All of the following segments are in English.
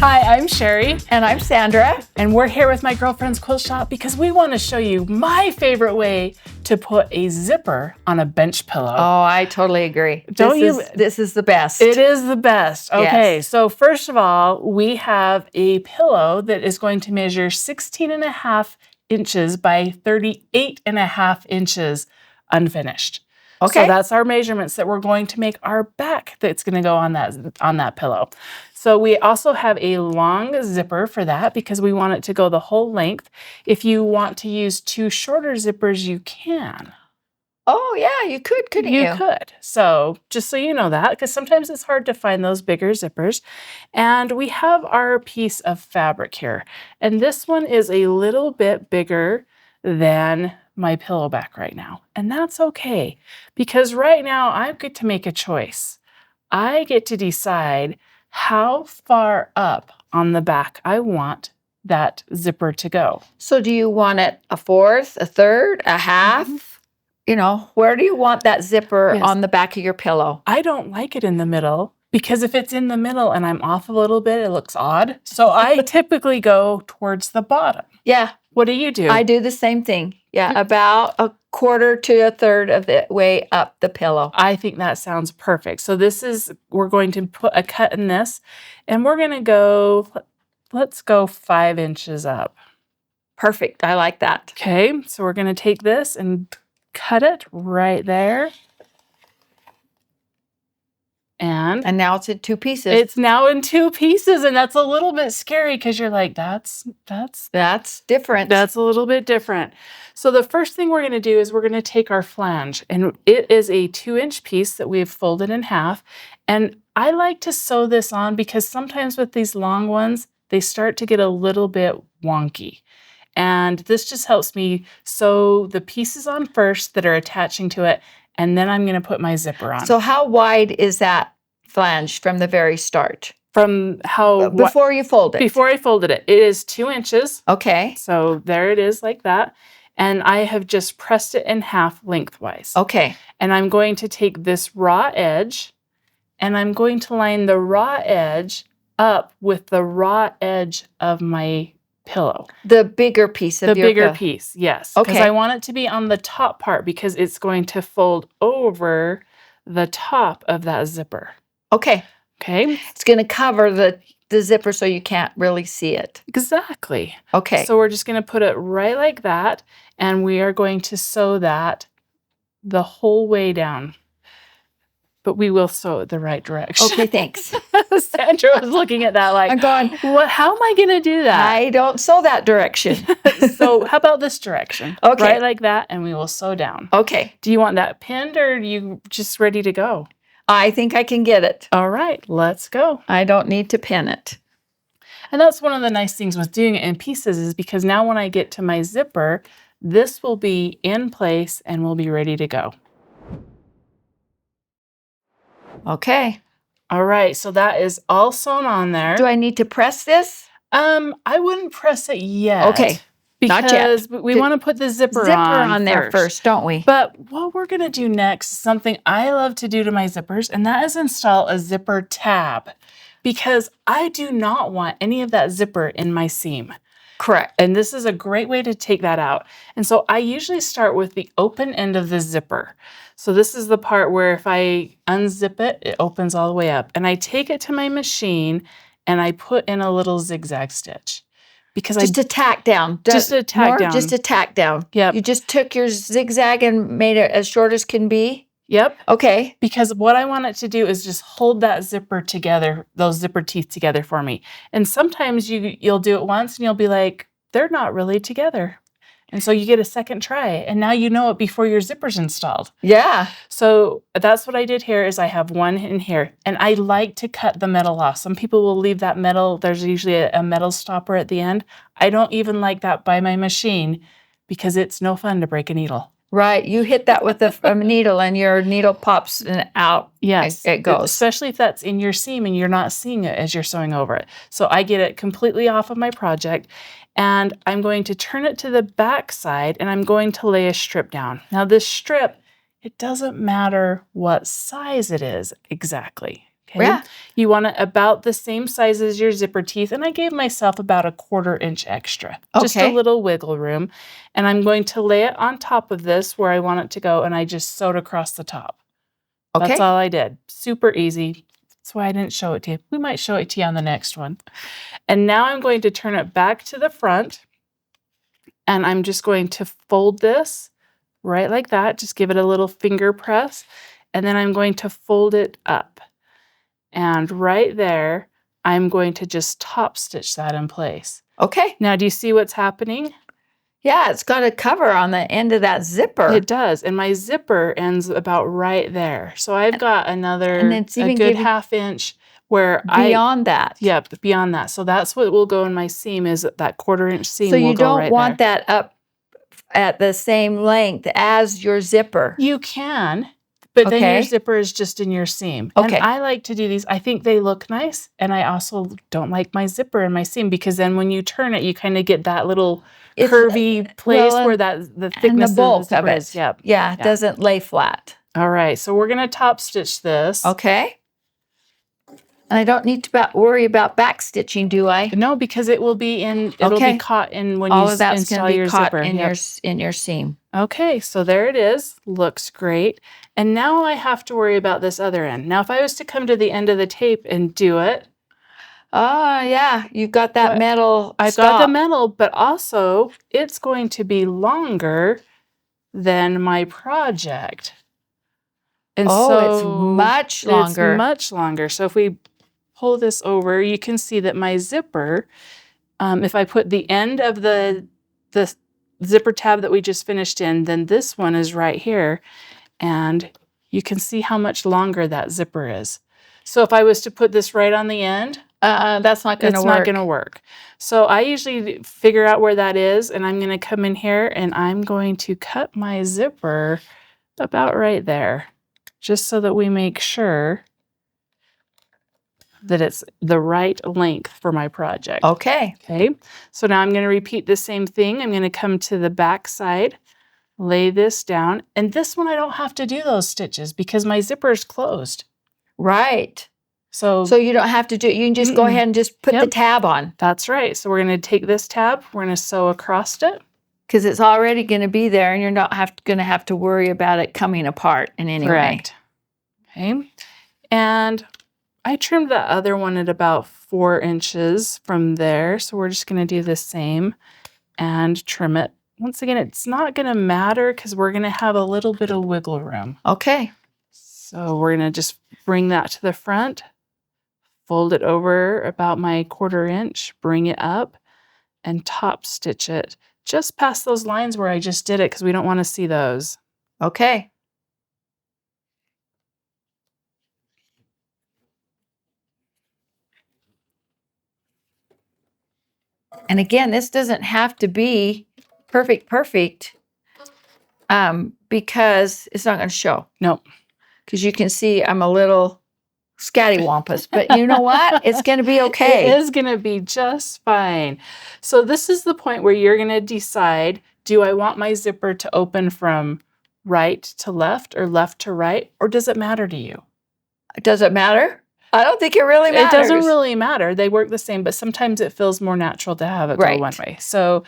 Hi, I'm Cheri. And I'm Sandra. And we're here with my girlfriend's quilt shop because we want to show you my favorite way to put a zipper on a bench pillow. Oh, I totally agree. This is the best. It is the best. Okay, Yes. so first of all, we have a pillow that is going to measure 16.5 inches by 38.5 inches unfinished. Okay. So that's our measurements that we're going to make our back that's going to go on that pillow. So we also have a long zipper for that because we want it to go the whole length. If you want to use two shorter zippers, you can. Oh, yeah, you could, couldn't you? You could. So just so you know that, because sometimes it's hard to find those bigger zippers. And we have our piece of fabric here. And this one is a little bit bigger than my pillow back right now. And that's okay, because right now I get to make a choice. I get to decide how far up on the back I want that zipper to go. So do you want it a fourth, a third, a half? Mm-hmm. You know, where do you want that zipper on the back of your pillow? I don't like it in the middle, because if it's in the middle and I'm off a little bit, it looks odd. So I typically go towards the bottom. Yeah. What do you do? I do the same thing. Yeah, about a quarter to a third of the way up the pillow. I think that sounds perfect. So we're going to put a cut in this, and we're going to go, let's go 5 inches up. Perfect. I like that. Okay, so we're going to take this and cut it right there. And now it's in two pieces. It's now in 2 pieces, and that's a little bit scary because you're like, that's different. That's a little bit different. So the first thing we're going to do is we're going to take our flange, and it is a 2-inch piece that we've folded in half. And I like to sew this on because sometimes with these long ones, they start to get a little bit wonky. And this just helps me sew the pieces on first that are attaching to it, and then I'm going to put my zipper on. So how wide is that flange from the very start? From how... Before you fold it? Before I folded it. It is 2 inches. Okay. So there it is like that. And I have just pressed it in half lengthwise. Okay. And I'm going to take this raw edge, and I'm going to line the raw edge up with the raw edge of my pillow. The bigger piece of the bigger piece, yes. Okay. Because I want it to be on the top part because it's going to fold over the top of that zipper. Okay. Okay. It's going to cover the zipper so you can't really see it. Exactly. Okay. So we're just going to put it right like that, and we are going to sew that the whole way down. But we will sew it the right direction. Okay, thanks. Sandra was looking at that like, I'm going, what? How am I going to do that? I don't sew that direction. So how about this direction? Okay. Right like that, and we will sew down. Okay. Do you want that pinned, or are you just ready to go? I think I can get it. All right, let's go. I don't need to pin it. And that's one of the nice things with doing it in pieces is because now when I get to my zipper, this will be in place and we'll be ready to go. Okay. All right, so that is all sewn on there. Do I need to press this? I wouldn't press it yet. Okay. Because we want to put the zipper on there first, don't we? But what we're going to do next is something I love to do to my zippers, and that is install a zipper tab, because I do not want any of that zipper in my seam. Correct. And this is a great way to take that out. And so I usually start with the open end of the zipper. So this is the part where if I unzip it, it opens all the way up. And I take it to my machine and I put in a little zigzag stitch. Because just a tack down. Just a tack down. Just a tack down. Yep. You just took your zigzag and made it as short as can be? Yep. Okay. Because what I want it to do is just hold that zipper together, those zipper teeth together for me. And sometimes you'll do it once and you'll be like, they're not really together. And so you get a second try, and now you know it before your zipper's installed. Yeah. So that's what I did here is I have one in here, and I like to cut the metal off. Some people will leave that metal. There's usually a metal stopper at the end. I don't even like that by my machine because it's no fun to break a needle. Right. You hit that with a needle and your needle pops and out. Yes. It goes. Especially if that's in your seam and you're not seeing it as you're sewing over it. So I get it completely off of my project, and I'm going to turn it to the back side, and I'm going to lay a strip down. Now this strip, it doesn't matter what size it is exactly. Okay. Yeah. You want it about the same size as your zipper teeth. And I gave myself about a 1/4 inch extra. Just a Okay. little wiggle room. And I'm going to lay it on top of this where I want it to go. And I just sewed across the top. That's Okay. all I did. Super easy. That's why I didn't show it to you. We might show it to you on the next one. And now I'm going to turn it back to the front. And I'm just going to fold this right like that. Just give it a little finger press. And then I'm going to fold it up. And right there, I'm going to just top stitch that in place. Okay. Now, do you see what's happening? Yeah, it's got a cover on the end of that zipper. It does. And my zipper ends about right there. So I've got another it's a even good giving 1/2 inch where beyond that. Yep, beyond that. So that's what will go in my seam is that 1/4 inch seam So will you go don't right want there. that up at the same length as your zipper. You can, but then your Okay. zipper is just in your seam. Okay. And I like to do these. I think they look nice. And I also don't like my zipper in my seam because then when you turn it, you kind of get that little curvy place where the and thickness the bulk of the zipper of it. is. Yep. Yeah, it doesn't lay flat. All right. So we're going to top stitch this. Okay. And I don't need to worry about back stitching, do I? No, because it will be in, it'll be caught in when all you of that's install going to your be caught zipper. in your seam. Okay, so there it is. Looks great. And now I have to worry about this other end. Now, if I was to come to the end of the tape and do it. Oh, yeah. You've got that metal I've got the metal, but also it's going to be longer than my project. And it's much longer. It's much longer. So if we pull this over, you can see that my zipper, if I put the end of the zipper tab that we just finished in, then this one is right here. And you can see how much longer that zipper is. So if I was to put this right on the end, that's not going to work. It's not going to work. So I usually figure out where that is, and I'm going to come in here and I'm going to cut my zipper about right there, just so that we make sure that it's the right length for my project. Okay. Okay. So now I'm going to repeat the same thing. I'm going to come to the back side, lay this down, and this one I don't have to do those stitches because my zipper is closed. Right. So you don't have to do it. You can just go ahead and just put the tab on. That's right. So we're going to take this tab, we're going to sew across it. Because it's already going to be there and you're not going to have to worry about it coming apart in any way. Okay. And I trimmed the other one at about 4 inches from there. So we're just going to do the same and trim it. Once again, it's not going to matter because we're going to have a little bit of wiggle room. Okay. So we're going to just bring that to the front, fold it over about my 1/4 inch, bring it up, and top stitch it just past those lines where I just did it because we don't want to see those. Okay. And again, this doesn't have to be perfect, because it's not going to show. No. Because you can see I'm a little scattywampus, but you know what? It's going to be okay. It is going to be just fine. So this is the point where you're going to decide, do I want my zipper to open from right to left or left to right, or does it matter to you? Does it matter? I don't think it really matters. It doesn't really matter. They work the same, but sometimes it feels more natural to have it go one way. So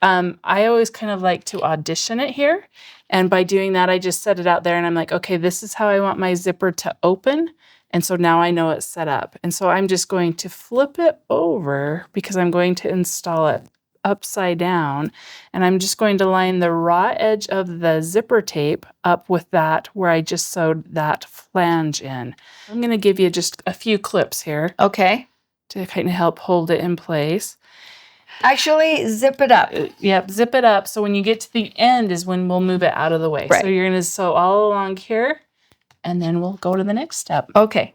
I always kind of like to audition it here. And by doing that, I just set it out there and I'm like, okay, this is how I want my zipper to open. And so now I know it's set up. And so I'm just going to flip it over because I'm going to install it upside down. And I'm just going to line the raw edge of the zipper tape up with that where I just sewed that flange in. I'm going to give you just a few clips here. Okay. To kind of help hold it in place. Actually, zip it up. Yep, zip it up. So when you get to the end is when we'll move it out of the way. Right. So you're going to sew all along here, and then we'll go to the next step. Okay.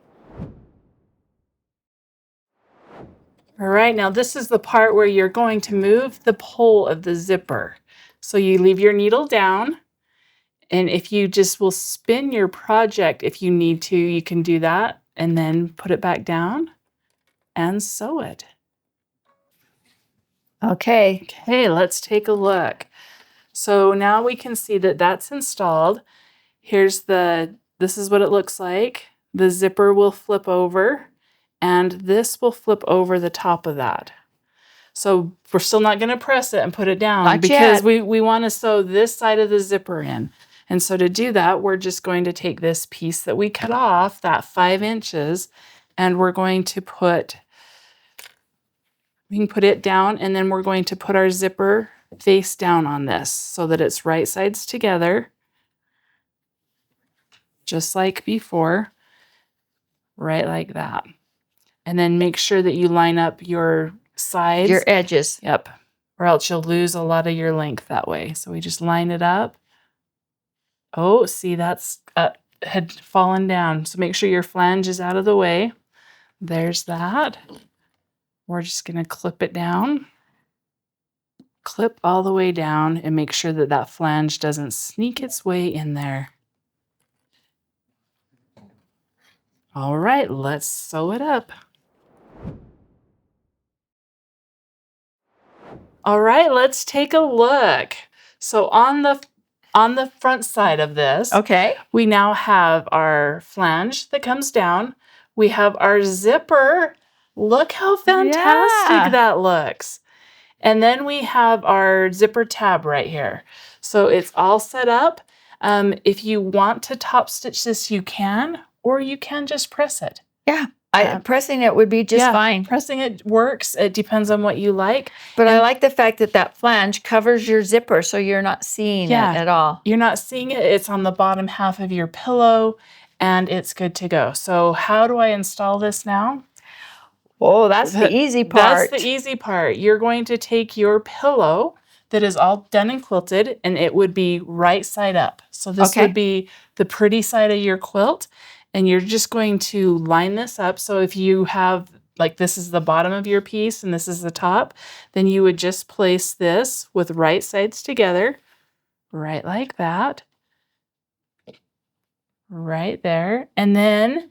All right, now this is the part where you're going to move the pole of the zipper. So you leave your needle down, and if you just will spin your project if you need to, you can do that, and then put it back down and sew it. Okay. Okay, let's take a look. So now we can see that that's installed. This is what it looks like. the zipper will flip over, and this will flip over the top of that. So we're still not going to press it and put it down Not because yet. we want to sew this side of the zipper in. And so to do that, we're just going to take this piece that we cut off, that 5 inches, and we're going to we can put it down, and then we're going to put our zipper face down on this so that it's right sides together, just like before, right like that. And then make sure that you line up your sides. Your edges. Yep. Or else you'll lose a lot of your length that way. So we just line it up. Oh, see, that's had fallen down. So make sure your flange is out of the way. There's that. We're just going to clip it down. Clip all the way down and make sure that that flange doesn't sneak its way in there. All right, let's sew it up. All right, let's take a look. So on the front side of this, Okay. we now have our flange that comes down. We have our zipper. Look how fantastic that looks. And then we have our zipper tab right here. So it's all set up. If you want to top stitch this, you can, or you can just press it. Yeah. Pressing it would be just fine. Pressing it works. It depends on what you like. But I like the fact that that flange covers your zipper so you're not seeing it at all. You're not seeing it. It's on the bottom half of your pillow, and it's good to go. So how do I install this now? Oh, that's the easy part. That's the easy part. You're going to take your pillow that is all done and quilted, and it would be right side up. So this would be the pretty side of your quilt, and you're just going to line this up. So if you have, like, this is the bottom of your piece and this is the top, then you would just place this with right sides together, right like that, right there. And then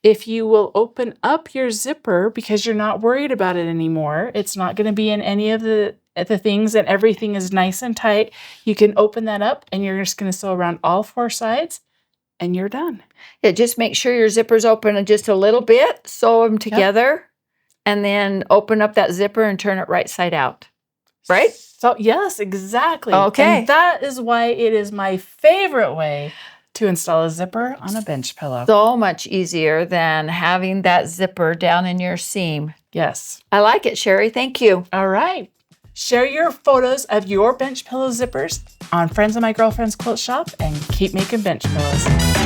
if you will open up your zipper, because you're not worried about it anymore, it's not going to be in any of the things, and everything is nice and tight, you can open that up and you're just going to sew around all 4 sides and you're done. Yeah, just make sure your zipper's open just a little bit, sew them together, and then open up that zipper and turn it right side out. Right? So yes, exactly. Okay. And that is why it is my favorite way to install a zipper on a bench pillow. So much easier than having that zipper down in your seam. Yes. I like it, Cheri. Thank you. All right. Share your photos of your bench pillow zippers on Friends of My Girlfriend's Quilt Shop and keep making bench pillows.